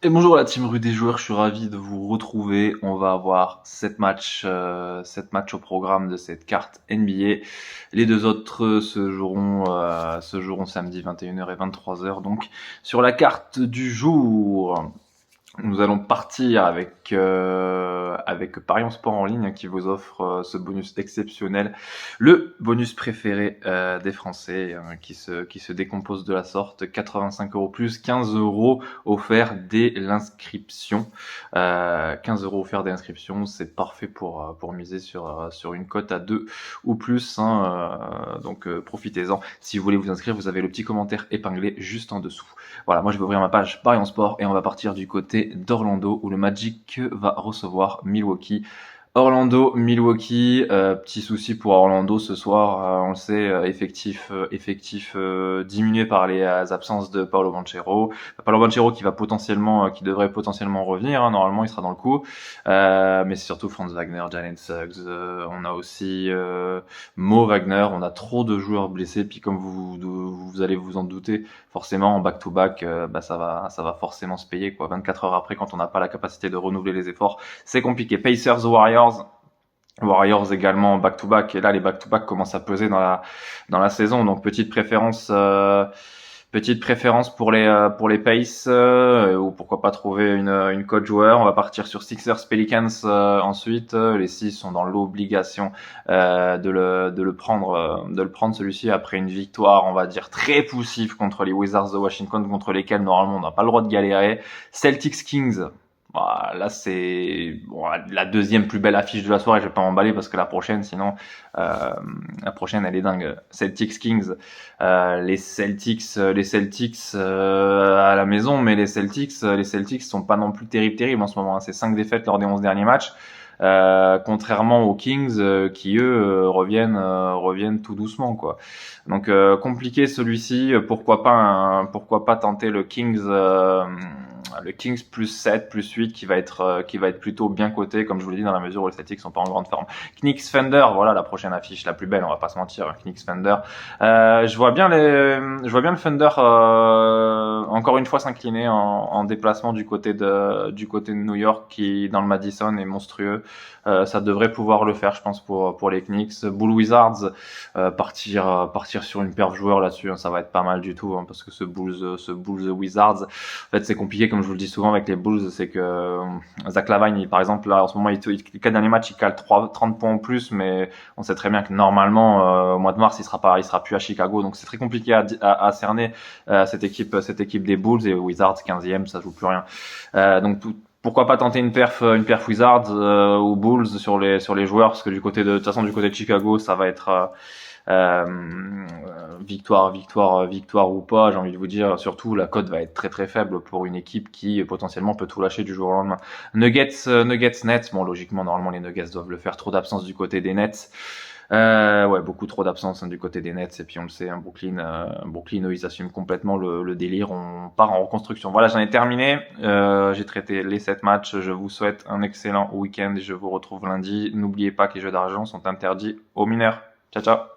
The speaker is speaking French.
Et bonjour la team rue des joueurs, je suis ravi de vous retrouver. On va avoir 7 matchs au programme de cette carte NBA. Les deux autres se joueront samedi 21h et 23h. Donc sur la carte du jour, nous allons partir avec Parions Sport en ligne qui vous offre ce bonus exceptionnel, le bonus préféré des Français qui se décompose de la sorte. 85 € plus 15 € offerts dès l'inscription. 15 € offerts dès l'inscription, c'est parfait pour miser sur une cote à 2 ou plus. Donc profitez-en. Si vous voulez vous inscrire, vous avez le petit commentaire épinglé juste en dessous. Voilà, moi je vais ouvrir ma page Parions Sport et on va partir du côté d'Orlando où le Magic va recevoir Milwaukee. Milwaukee, petit souci pour Orlando ce soir, on le sait, effectif diminué par les absences de Paolo Banchero. Paolo Banchero qui devrait potentiellement revenir, normalement il sera dans le coup, mais c'est surtout Franz Wagner, Jalen Suggs, on a aussi Mo Wagner, on a trop de joueurs blessés, puis comme vous allez vous en douter, forcément en back-to-back, ça va forcément se payer, quoi. 24 heures après, quand on n'a pas la capacité de renouveler les efforts, c'est compliqué. Pacers, Warriors également back-to-back, et là les back-to-back commencent à peser dans la saison, donc petite préférence pour les Pace, ou pourquoi pas trouver une cote joueur. On va partir sur Sixers Pelicans ensuite. Les Six sont dans l'obligation de le prendre celui-ci après une victoire, on va dire très poussive contre les Wizards de Washington, contre lesquels normalement on n'a pas le droit de galérer. Celtics Kings. Là, c'est la deuxième plus belle affiche de la soirée. Je vais pas m'emballer parce que la prochaine, elle est dingue. Celtics Kings, les Celtics à la maison, mais les Celtics sont pas non plus terribles en ce moment. C'est 5 défaites lors des 11 derniers matchs. Contrairement aux Kings qui eux reviennent tout doucement, quoi. Donc compliqué celui-ci. Pourquoi pas tenter le Kings plus 7, plus 8 qui va être plutôt bien coté, comme je vous l'ai dit, dans la mesure où les Celtics sont pas en grande forme. Knicks Thunder, voilà la prochaine affiche, la plus belle, on va pas se mentir. Knicks Thunder. Je vois bien le Thunder encore une fois s'incliner en déplacement du côté de New York, qui dans le Madison est monstrueux. Ça devrait pouvoir le faire, je pense, pour les Knicks. Bull Wizards, partir sur une paire de joueurs là-dessus, ça va être pas mal du tout, parce que ce Bulls Wizards, en fait, c'est compliqué, comme je vous le dis souvent avec les Bulls, c'est que Zach LaVine, par exemple, là en ce moment, les 4 derniers matchs, il cale 30 points en plus, mais on sait très bien que normalement au mois de mars, il sera plus à Chicago, donc c'est très compliqué à cerner cette équipe des Bulls, et Wizards 15e, ça joue plus rien. Donc pourquoi pas tenter une perf Wizards ou Bulls sur les joueurs, parce que de toute façon du côté de Chicago, ça va être victoire ou pas, j'ai envie de vous dire. Surtout la cote va être très très faible pour une équipe qui potentiellement peut tout lâcher du jour au lendemain. Nuggets Nets, bon logiquement normalement les Nuggets doivent le faire. Trop d'absence du côté des Nets. Beaucoup trop d'absence du côté des Nets, et puis on le sait, Brooklyn, eux, ils assument complètement le délire. On part en reconstruction. Voilà, j'en ai terminé. J'ai traité les 7 matchs. Je vous souhaite un excellent week-end et je vous retrouve lundi. N'oubliez pas que les jeux d'argent sont interdits aux mineurs. Ciao ciao.